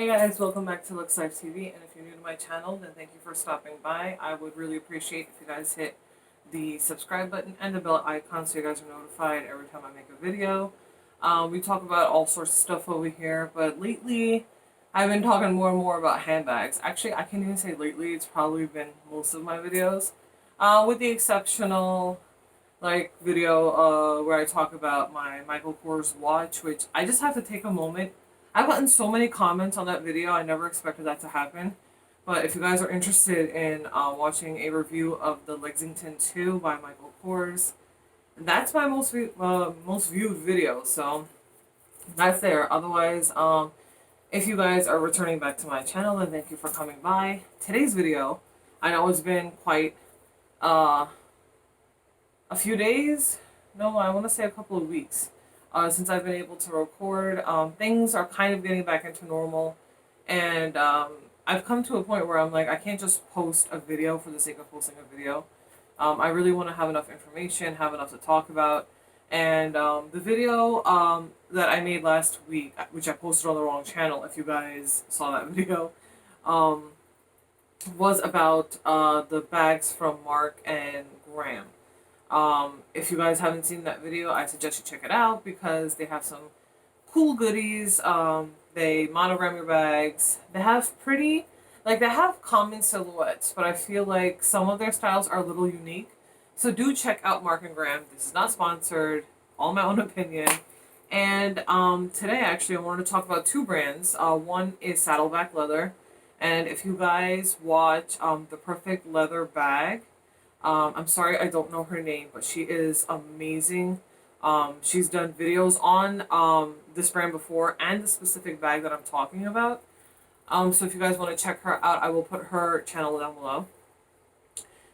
Hey guys, welcome back to Looks Life TV, and if you're new to my channel, then thank you for stopping by. I would really appreciate if you guys hit the subscribe button and the bell icon so you guys are notified every time I make a video. We talk about all sorts of stuff over here, but lately I've been talking more and more about handbags. Actually, I can't even say lately, it's probably been most of my videos, with the exceptional video where I talk about my Michael Kors watch, which I just have to take a moment. I've gotten so many comments on that video. I never expected that to happen. But if you guys are interested in watching a review of the Lexington 2 by Michael Kors, that's my most viewed video. So that's there. Otherwise, if you guys are returning back to my channel, then thank you for coming by. Today's video, I know it's been quite uh, a few days. No, I want to say a couple of weeks. Since I've been able to record, things are kind of getting back into normal, and I've come to a point where I'm like, I can't just post a video for the sake of posting a video. I really want to have enough information, have enough to talk about, and the video that I made last week, which I posted on the wrong channel, if you guys saw that video, um, was about the bags from Mark and Graham. If you guys haven't seen that video, I suggest you check it out because they have some cool goodies. They monogram your bags. They have they have common silhouettes, but I feel like some of their styles are a little unique. So do check out Mark and Graham. This is not sponsored, all my own opinion. And today, actually, I wanted to talk about two brands. One is SaddleBack Leather. And if you guys watch The Perfect Leather Bag, I'm sorry I don't know her name, but she is amazing. She's done videos on this brand before and the specific bag that I'm talking about. So if you guys want to check her out, I will put her channel down below.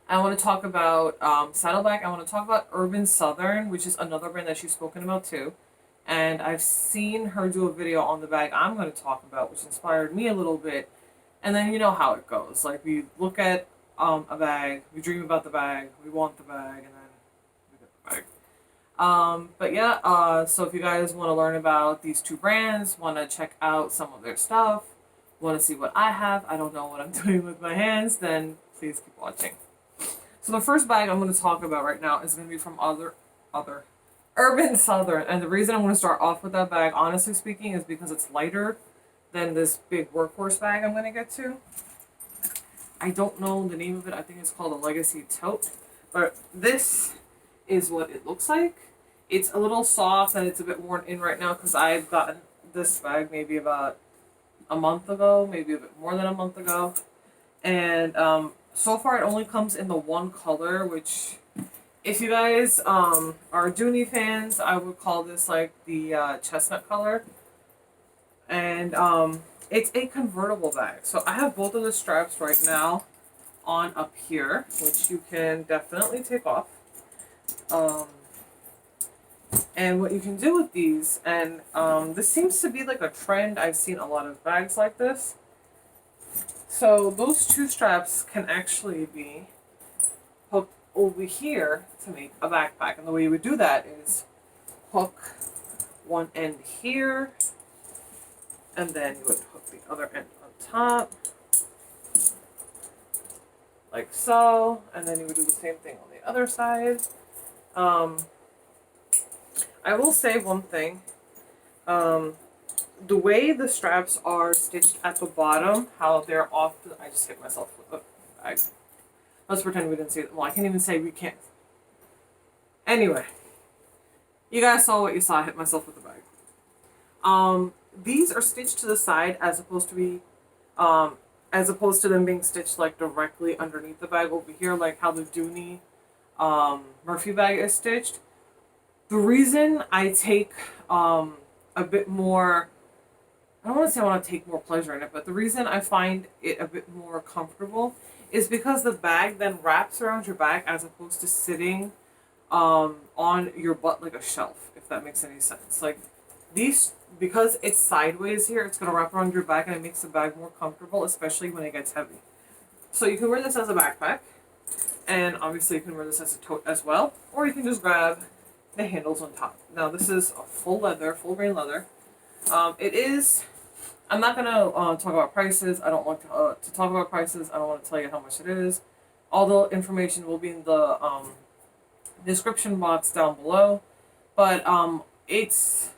I want to talk about SaddleBack. I want to talk about Urban Southern, which is another brand that she's spoken about too. And I've seen her do a video on the bag I'm going to talk about, which inspired me a little bit. And then you know how it goes. Like, we look at a bag, we dream about the bag, we want the bag, and then we get the bag. But yeah, so if you guys want to learn about these two brands, want to check out some of their stuff, want to see what I have, I don't know what I'm doing with my hands, then please keep watching. So the first bag I'm going to talk about right now is going to be from other Urban Southern, and the reason I'm going to start off with that bag, honestly speaking, is because it's lighter than this big workhorse bag I'm going to get to. I don't know the name of it. I think it's called a Legacy Tote. But this is what it looks like. It's a little soft and it's a bit worn in right now because I've gotten this bag maybe about a month ago, maybe a bit more than a month ago. And so far it only comes in the one color, which if you guys are Dooney fans, I would call this like the chestnut color. And it's a convertible bag. So I have both of the straps right now on up here, which you can definitely take off. And what you can do with these, and this seems to be like a trend. I've seen a lot of bags like this. So those two straps can actually be hooked over here to make a backpack. And the way you would do that is hook one end here, and then you would hook the other end on top, like so, and then you would do the same thing on the other side. I will say one thing. The way the straps are stitched at the bottom, how they're off, I just hit myself with the bag. Let's pretend we didn't see it. Well, I can't even say we can't. Anyway, you guys saw what you saw. I hit myself with the bag. These are stitched to the side as opposed to them being stitched like directly underneath the bag over here, like how the Dooney Murphy bag is stitched. The reason I take a bit more, I don't want to say I want to take more pleasure in it, but the reason I find it a bit more comfortable is because the bag then wraps around your back as opposed to sitting on your butt like a shelf, if that makes any sense. Like these, because it's sideways here, it's going to wrap around your back and it makes the bag more comfortable, especially when it gets heavy. So you can wear this as a backpack, and obviously you can wear this as a tote as well, or you can just grab the handles on top. Now this is a full leather, full grain leather. It is I'm not gonna talk about prices. I don't want to talk about prices. I don't want to tell you how much it is. All the information will be in the description box down below. But it's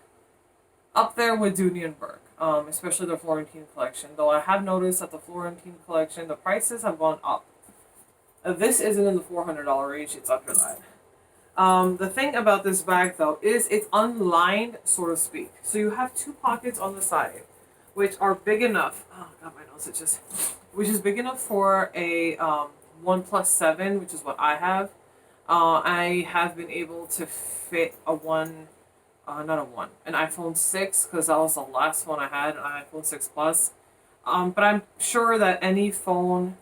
up there with Dooney and Burke, especially the Florentine collection. Though I have noticed that the Florentine collection, the prices have gone up. This isn't in the $400 range, it's under that. The thing about this bag though is it's unlined, so to speak. So you have two pockets on the side, which are big enough. Oh god, my nose itches. Which is big enough for a OnePlus 7, which is what I have. I have been able to fit a not a one, an iPhone 6 because that was the last one I had, an iPhone 6 Plus. But I'm sure that any phone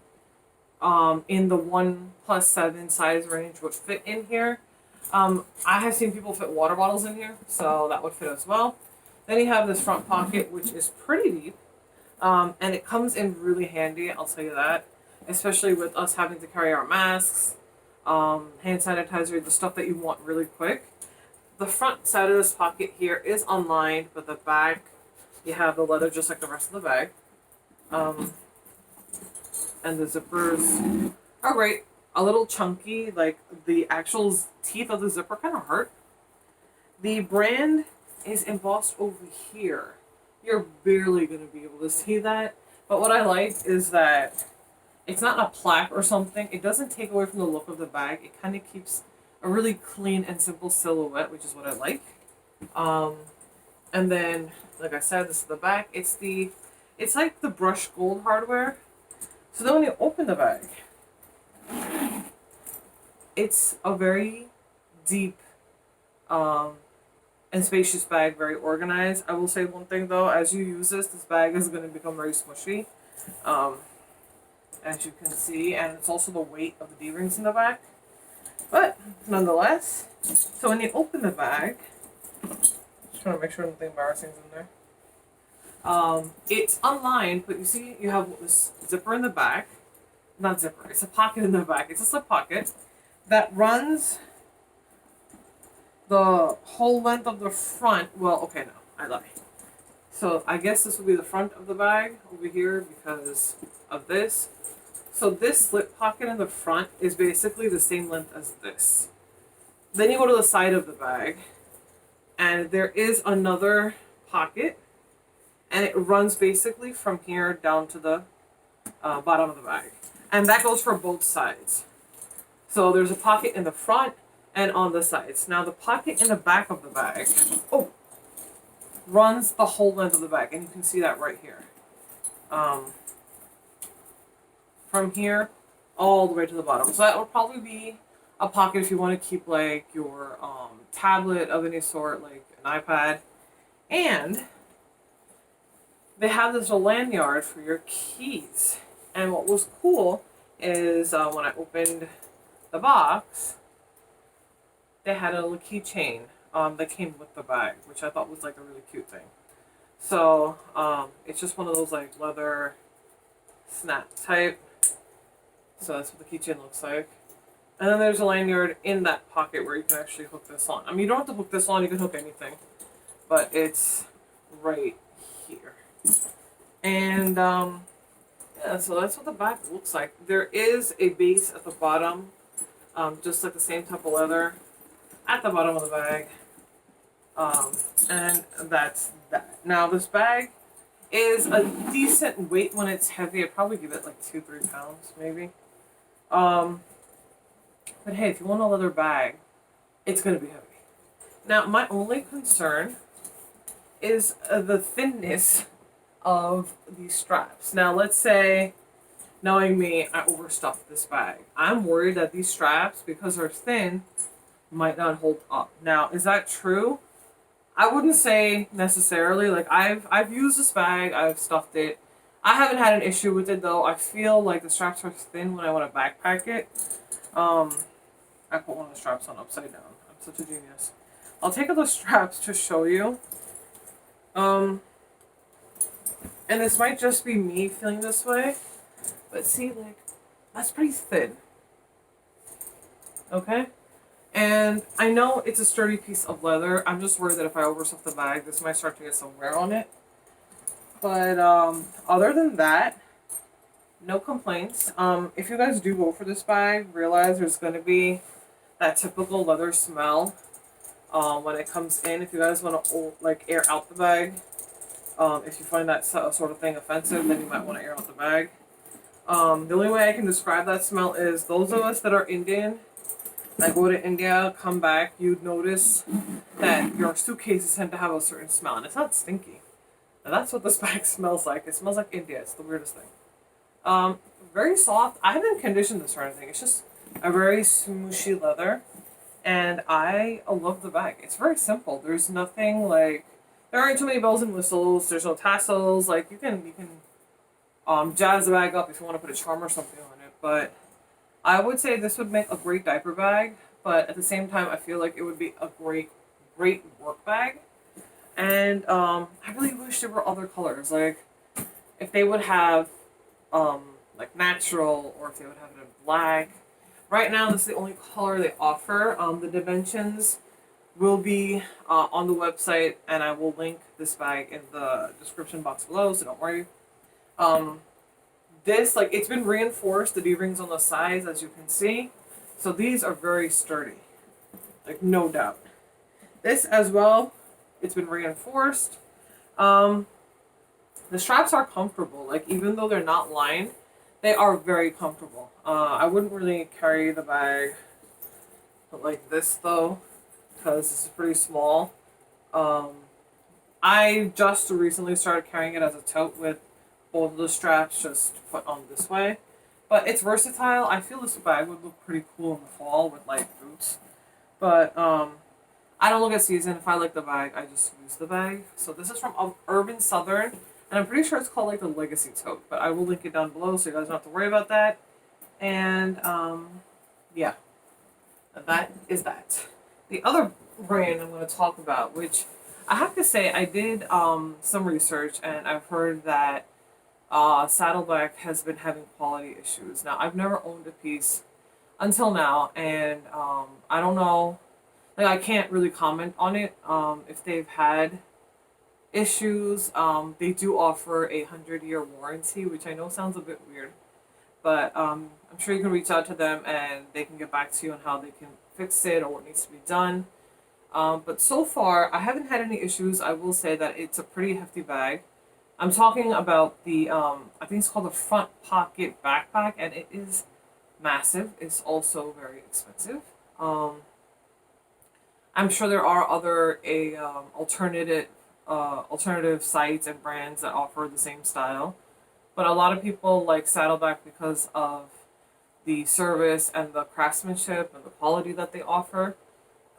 in the OnePlus 7 size range would fit in here. I have seen people fit water bottles in here, so that would fit as well. Then you have this front pocket, which is pretty deep, and it comes in really handy, I'll tell you that, especially with us having to carry our masks, hand sanitizer, the stuff that you want really quick. The front side of this pocket here is unlined, but the back, you have the leather just like the rest of the bag. And the zippers are great. A little chunky, like the actual teeth of the zipper kind of hurt. The brand is embossed over here. You're barely going to be able to see that. But what I like is that it's not a plaque or something. It doesn't take away from the look of the bag. It kind of keeps a really clean and simple silhouette, which is what I like. And then, like I said, this is the back. It's like the brushed gold hardware. So then when you open the bag, it's a very deep and spacious bag, very organized. I will say one thing though, as you use this bag is going to become very smushy, as you can see, and it's also the weight of the D-rings in the back. But nonetheless, so when you open the bag, just trying to make sure nothing embarrassing is in there. It's unlined, but you see you have this zipper in the back. Not zipper, it's a pocket in the back. It's a slip pocket that runs the whole length of the front. Well, okay, no, I lie. So I guess this would be the front of the bag over here because of this. So this slip pocket in the front is basically the same length as this. Then you go to the side of the bag, and there is another pocket, and it runs basically from here down to the bottom of the bag. And that goes for both sides. So there's a pocket in the front and on the sides. Now the pocket in the back of the bag, runs the whole length of the bag, and you can see that right here. From here all the way to the bottom. So that would probably be a pocket if you want to keep like your tablet of any sort, like an iPad. And they have this little lanyard for your keys. And what was cool is when I opened the box, they had a little keychain that came with the bag, which I thought was like a really cute thing. So it's just one of those like leather snap type. So that's what the keychain looks like. And then there's a lanyard in that pocket where you can actually hook this on. I mean, you don't have to hook this on, you can hook anything. But it's right here. And yeah, so that's what the back looks like. There is a base at the bottom, just like the same type of leather at the bottom of the bag. And that's that. Now this bag is a decent weight when it's heavy. I'd probably give it like 2-3 pounds maybe. But hey, if you want a leather bag, it's going to be heavy. Now my only concern is the thinness of these straps. Now let's say, knowing me, I overstuffed this bag. I'm worried that these straps, because they're thin, might not hold up. Now, is that true? I wouldn't say necessarily. Like I've used this bag, I've stuffed it. I haven't had an issue with it though. I feel like the straps are thin when I want to backpack it. I put one of the straps on upside down. I'm such a genius. I'll take out the straps to show you. And this might just be me feeling this way, but see, like, that's pretty thin. Okay? And I know it's a sturdy piece of leather. I'm just worried that if I overstuff the bag, this might start to get some wear on it. But other than that, no complaints. If you guys do go for this bag, realize there's gonna be that typical leather smell when it comes in. If you guys want to like air out the bag, if you find that sort of thing offensive, then you might want to air out the bag. The only way I can describe that smell is those of us that are Indian, that go to India, come back, you'd notice that your suitcases tend to have a certain smell, and it's not stinky. And that's what this bag smells like. It smells like India. It's the weirdest thing. Um, Very soft. I haven't conditioned this or anything. It's just a very smooshy leather, and I love the bag. It's very simple. There's nothing like there aren't too many bells and whistles. There's no tassels. Like you can jazz the bag up if you want to put a charm or something on it. But I would say this would make a great diaper bag. But at the same time, I feel like it would be a great work bag. And I really wish there were other colors. Like if they would have like natural, or if they would have it in black. Right now, this is the only color they offer. The dimensions will be on the website, and I will link this bag in the description box below, so don't worry. Um, this, like, it's been reinforced, the D-rings on the sides, as you can see. So these are very sturdy, like, no doubt. This as well, it's been reinforced. Um, the straps are comfortable, like, even though they're not lined, they are very comfortable. I wouldn't really carry the bag like this, though, because this is pretty small. Um, I just recently started carrying it as a tote with both of the straps just put on this way. But it's versatile. I feel this bag would look pretty cool in the fall with light boots. But I don't look at season. If I like the bag, I just use the bag. So this is from Urban Southern, and I'm pretty sure it's called like the Legacy Tote. But I will link it down below so you guys don't have to worry about that. And yeah, that is that. The other brand I'm going to talk about, which I have to say I did some research, and I've heard that SaddleBack has been having quality issues. Now, I've never owned a piece until now, and I don't know. Like, I can't really comment on it. If they've had issues, they do offer a 100-year warranty, which I know sounds a bit weird, but I'm sure you can reach out to them and they can get back to you on how they can fix it or what needs to be done. But so far, I haven't had any issues. I will say that it's a pretty hefty bag. I'm talking about the, I think it's called the front pocket backpack, and it is massive. It's also very expensive. Um, I'm sure there are other alternative sites and brands that offer the same style, but a lot of people like Saddleback because of the service and the craftsmanship and the quality that they offer.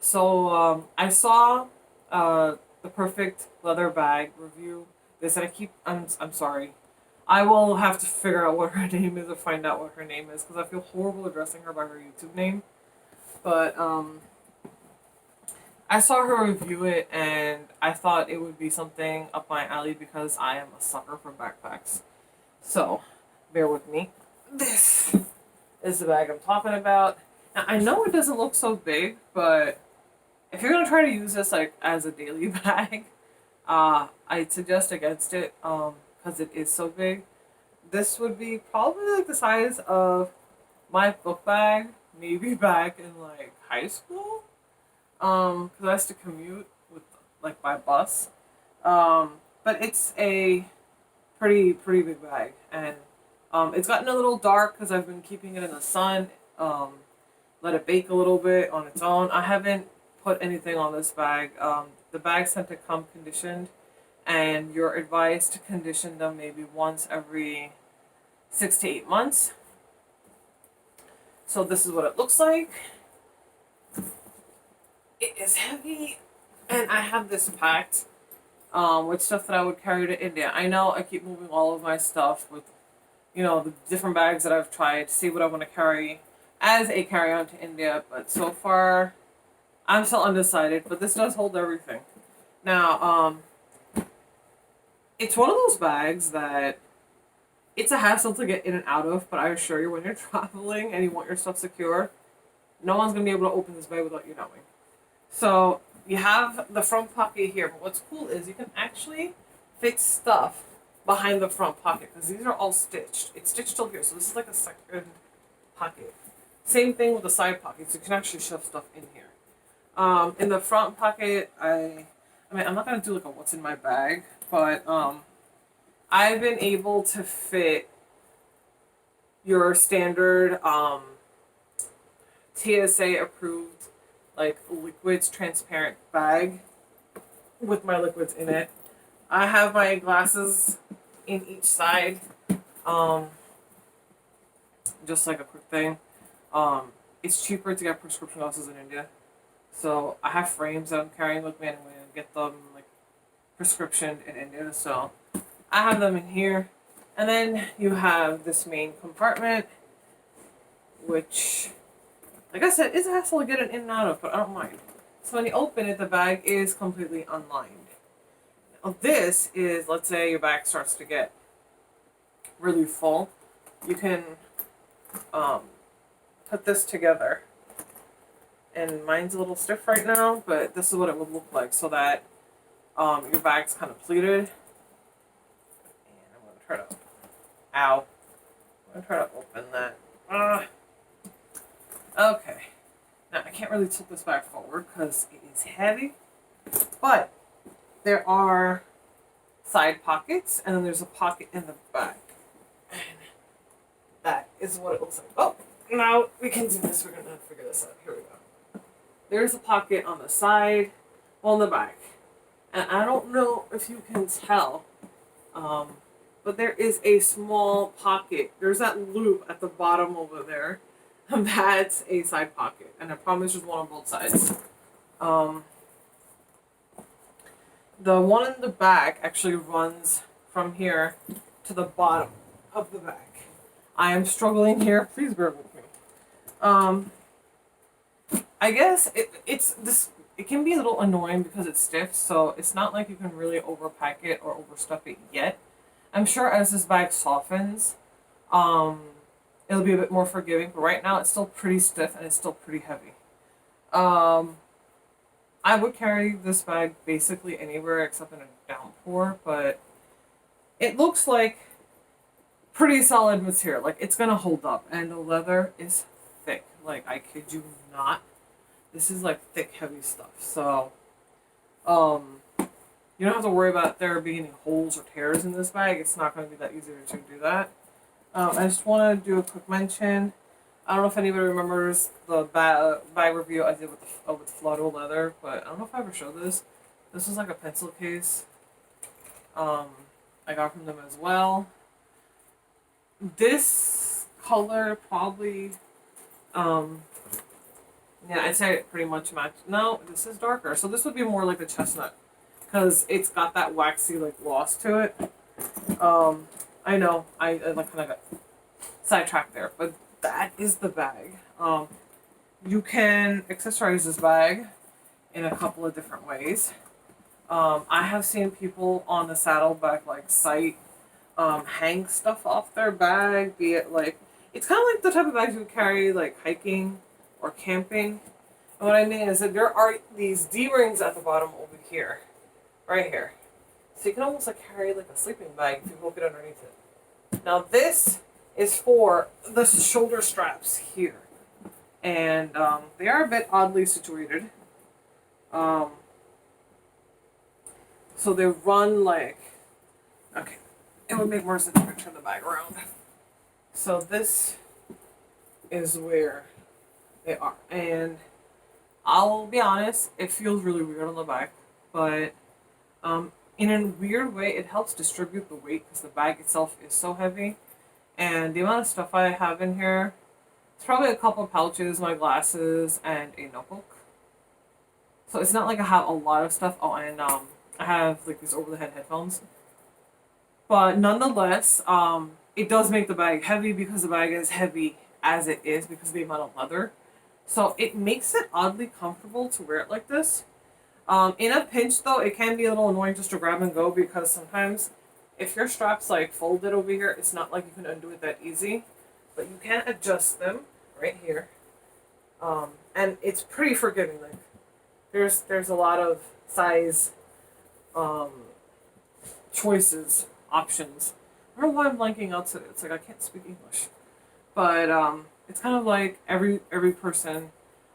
So I saw the perfect leather bag review. They said I'm sorry. I will have to figure out what her name is or find out what her name is because I feel horrible addressing her by her YouTube name. But I saw her review it and I thought it would be something up my alley because I am a sucker for backpacks. So bear with me. This is the bag I'm talking about. Now, I know it doesn't look so big, but if you're gonna try to use this like as a daily bag, I'd suggest against it because it is so big. This would be probably like the size of my book bag, maybe back in like high school. Because I used to commute with like by bus. But it's a pretty big bag, and it's gotten a little dark because I've been keeping it in the sun. Let it bake a little bit on its own. I haven't put anything on this bag. The bags tend to come conditioned, and you're advised to condition them maybe once every 6 to 8 months. So this is what it looks like. It is heavy, and I have this packed with stuff that I would carry to India. I know I keep moving all of my stuff with, the different bags that I've tried to see what I want to carry as a carry-on to India, but so far I'm still undecided, but this does hold everything. Now, it's one of those bags that it's a hassle to get in and out of, but I assure you when you're traveling and you want your stuff secure, no one's going to be able to open this bag without you knowing. So you have the front pocket here, but what's cool is you can actually fit stuff behind the front pocket because these are all stitched. It's stitched till here, so this is like a second pocket. Same thing with the side pockets. You can actually shove stuff in here. In the front pocket, I mean, I'm not gonna do like a what's in my bag, but I've been able to fit your standard TSA approved like liquids transparent bag with my liquids in it. I have my glasses in each side. Just like a quick thing. It's cheaper to get prescription glasses in India. So I have frames that I'm carrying with me and I'm going to get them like prescription in India. So I have them in here. And then you have this main compartment, which, like I said, is a hassle to get it in and out of, but I don't mind. So when you open it, the bag is completely unlined. Now this is, let's say your bag starts to get really full. You can put this together. And mine's a little stiff right now, but this is what it would look like so that your bag's kind of pleated. And I'm going to try to, ow. I'm going to try to open that. Okay. Now, I can't really tilt this bag forward because it is heavy, but there are side pockets, and then there's a pocket in the back. And that is what it looks like. Oh, now we can do this. We're going to figure this out. Here we go. There's a pocket on the side, on the back. And I don't know if you can tell, but there is a small pocket. There's that loop at the bottom over there. That's a side pocket. And I promise there's one on both sides. The one in the back actually runs from here to the bottom of the back. I am struggling here. Please bear with me. I guess it can be a little annoying because it's stiff, so it's not like you can really overpack it or overstuff it yet. I'm sure as this bag softens, it'll be a bit more forgiving, but right now it's still pretty stiff and it's still pretty heavy. I would carry this bag basically anywhere except in a downpour, but it looks like pretty solid material. Like, it's gonna hold up, and the leather is thick. Like, I kid you not. This is like thick, heavy stuff. So, you don't have to worry about there being any holes or tears in this bag. It's not going to be that easy to do that. I just want to do a quick mention. I don't know if anybody remembers the bag review I did with Flotto leather, but I don't know if I ever showed this. This was like a pencil case. I got from them as well. This color probably, yeah, I'd say it pretty much matched. No, this is darker. So this would be more like a chestnut because it's got that waxy like gloss to it. I know I like kind of got sidetracked there, but that is the bag. You can accessorize this bag in a couple of different ways. I have seen people on the SaddleBack like site hang stuff off their bag, be it like, it's kind of like the type of bags you would carry like hiking or camping. And what I mean is that there are these D-rings at the bottom over here, right here. So you can almost like carry like a sleeping bag if you hook it underneath it. Now this is for the shoulder straps here. And they are a bit oddly situated. So they run like, okay, it would make more sense if I turn the bag around. So this is where they are. And I'll be honest, it feels really weird on the back, but in a weird way, it helps distribute the weight because the bag itself is so heavy. And the amount of stuff I have in here, it's probably a couple of pouches, my glasses, and a notebook. So it's not like I have a lot of stuff. Oh, and I have like these over-the-head headphones. But nonetheless, it does make the bag heavy because the bag is heavy as it is because of the amount of leather. So it makes it oddly comfortable to wear it like this. In a pinch, though, it can be a little annoying just to grab and go because sometimes if your strap's like folded over here, it's not like you can undo it that easy. But you can adjust them right here. And it's pretty forgiving. Like there's a lot of size choices options. I don't know why I'm blanking out today. It's like I can't speak English, but it's kind of like every person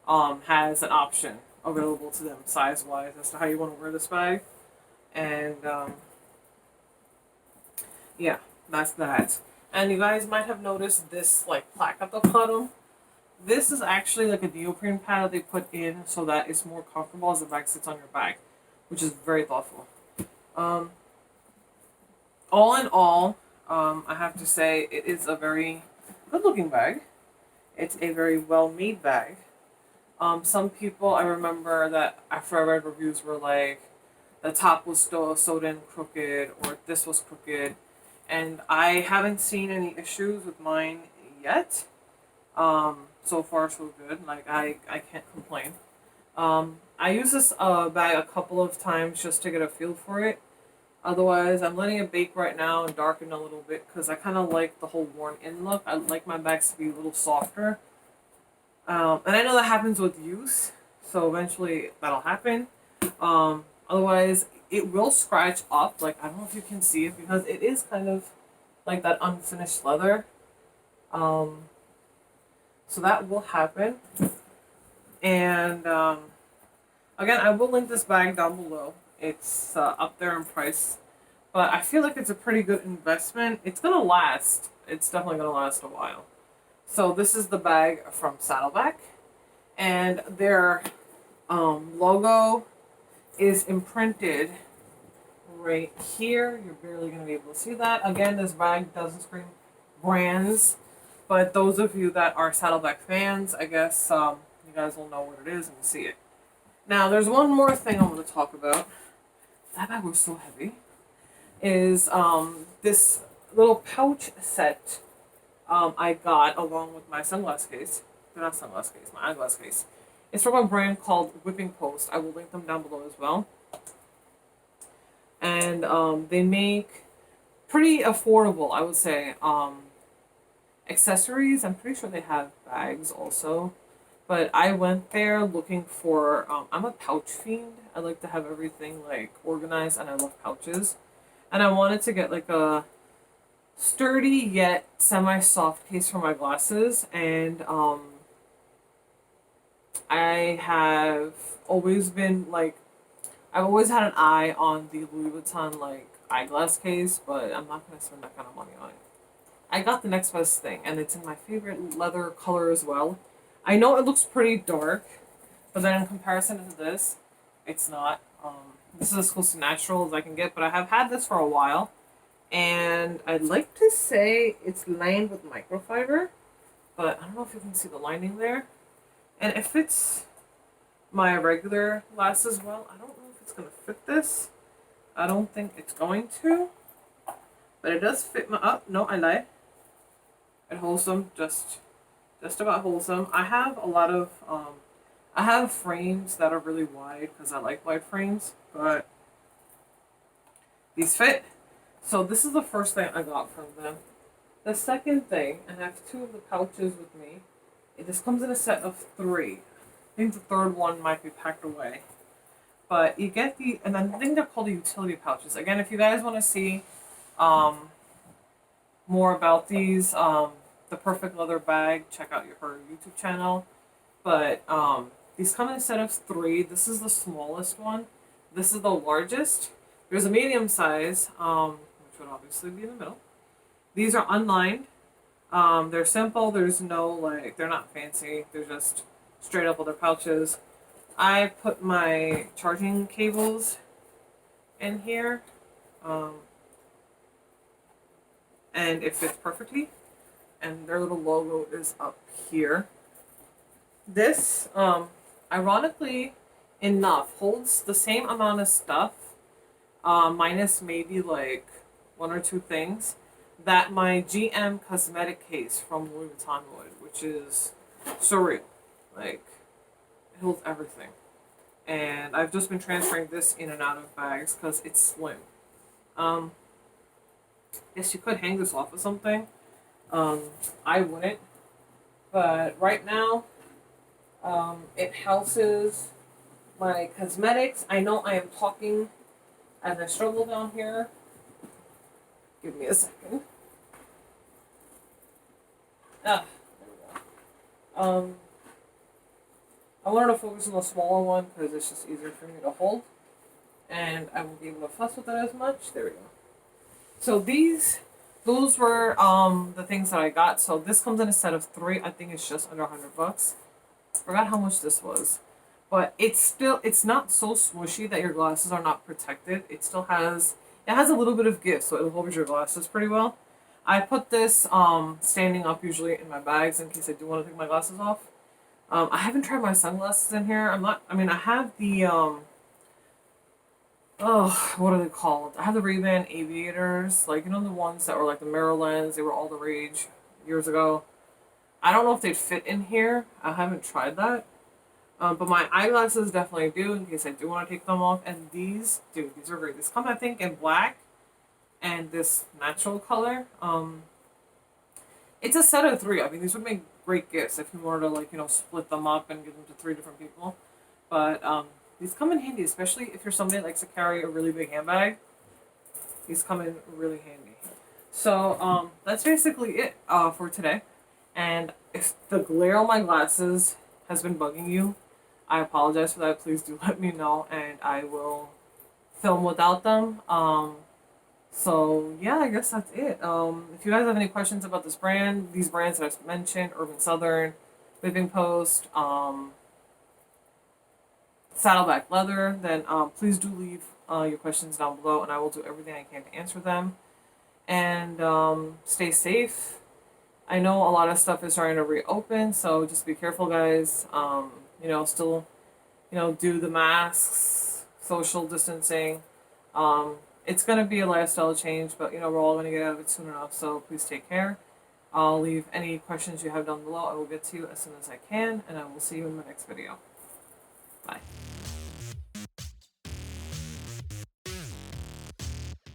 has an option available to them size wise as to how you want to wear this bag, and yeah, that's that. And you guys might have noticed this like plaque at the bottom. This is actually like a neoprene pad that they put in so that it's more comfortable as the bag sits on your back, which is very thoughtful. Um, all in all, I have to say it is a very good looking bag. It's a very well made bag. Some people, I remember that after I read reviews, were like, the top was still sewed in crooked or this was crooked. And I haven't seen any issues with mine yet. So far, so good. Like, I can't complain. I use this bag a couple of times just to get a feel for it. Otherwise, I'm letting it bake right now and darken a little bit because I kind of like the whole worn-in look. I like my bags to be a little softer. And I know that happens with use, so eventually that'll happen. Otherwise, it will scratch up. Like, I don't know if you can see it because it is kind of like that unfinished leather. Um, so that will happen. And again, I will link this bag down below. It's up there in price, but I feel like it's a pretty good investment. It's gonna last. It's definitely gonna last a while. So this is the bag from SaddleBack, and their logo is imprinted right here. You're barely gonna be able to see that. Again, this bag doesn't scream brands, but those of you that are SaddleBack fans, I guess you guys will know what it is and see it. Now, there's one more thing I want to talk about. That bag was so heavy. Is this little pouch set I got along with my sunglass case. They're not sunglass case, my eyeglass case. It's from a brand called Whipping Post. I will link them down below as well. And they make pretty affordable, I would say, accessories. I'm pretty sure they have bags also. But I went there looking for. I'm a pouch fiend. I like to have everything like organized, and I love pouches. And I wanted to get like a sturdy yet semi-soft case for my glasses, and I have always been like, I've always had an eye on the Louis Vuitton like eyeglass case, but I'm not gonna spend that kind of money on it. I got the next best thing, and it's in my favorite leather color as well. I know it looks pretty dark, but then in comparison to this, it's not. This is as close to natural as I can get, but I have had this for a while, and I'd like to say it's lined with microfiber, but I don't know if you can see the lining there. And it fits my regular glasses well. I don't know if it's going to fit this. I don't think it's going to, but it does fit my... Oh, no, I lied. It holds them just about wholesome. I have a lot of I have frames that are really wide because I like wide frames, but these fit. So this is the first thing I got from them. The second thing, and I have two of the pouches with me. This comes in a set of 3. I think the third one might be packed away. But you get the, and I think they're called the utility pouches. Again, if you guys want to see more about these, the Perfect Leather Bag, check out her YouTube channel. But these come in a set of 3. This is the smallest one. This is the largest. There's a medium size, which would obviously be in the middle. These are unlined. They're simple. There's no like, they're not fancy. They're just straight up leather pouches. I put my charging cables in here, and it fits perfectly. And their little logo is up here. This, ironically enough, holds the same amount of stuff, minus maybe like 1 or 2 things, that my GM cosmetic case from Louis Vuitton would, which is surreal. Like, it holds everything. And I've just been transferring this in and out of bags because it's slim. Yes, you could hang this off of something. I wouldn't. But right now, it houses my cosmetics. I know I am talking as I struggle down here. Give me a second. Ah, there we go. I wanted to focus on the smaller one because it's just easier for me to hold, and I won't be able to fuss with it as much. There we go. So those were the things that I got. So this comes in a set of three. I think it's just under $100. Forgot how much this was, but it's not so smushy that your glasses are not protected. It has a little bit of give, so it holds your glasses pretty well. I put this standing up usually in my bags in case I do want to take my glasses off. I haven't tried my sunglasses in here. I'm not. I mean, I have the oh, what are they called? I have the Ray-Ban Aviators, like the ones that were like the mirror lens. They were all the rage years ago. I don't know if they'd fit in here. I haven't tried that. But my eyeglasses definitely do in case I do want to take them off. And these are great. These come, I think, in black and this natural color. It's a set of three. I mean, these would make great gifts if you wanted to, like, split them up and give them to three different people. But these come in handy, especially if you're somebody that likes to carry a really big handbag. These come in really handy. So that's basically it for today. And if the glare on my glasses has been bugging you, I apologize for that. Please do let me know, and I will film without them. So yeah, I guess that's it. If you guys have any questions about these brands that I mentioned, Urban Southern, Whipping Post, SaddleBack Leather, then please do leave your questions down below, and I will do everything I can to answer them. And stay safe. I know a lot of stuff is starting to reopen, so just be careful, guys. Still, do the masks, social distancing. It's going to be a lifestyle change, but we're all going to get out of it soon enough, so please take care. I'll leave any questions you have down below. I will get to you as soon as I can, and I will see you in my next video. Bye.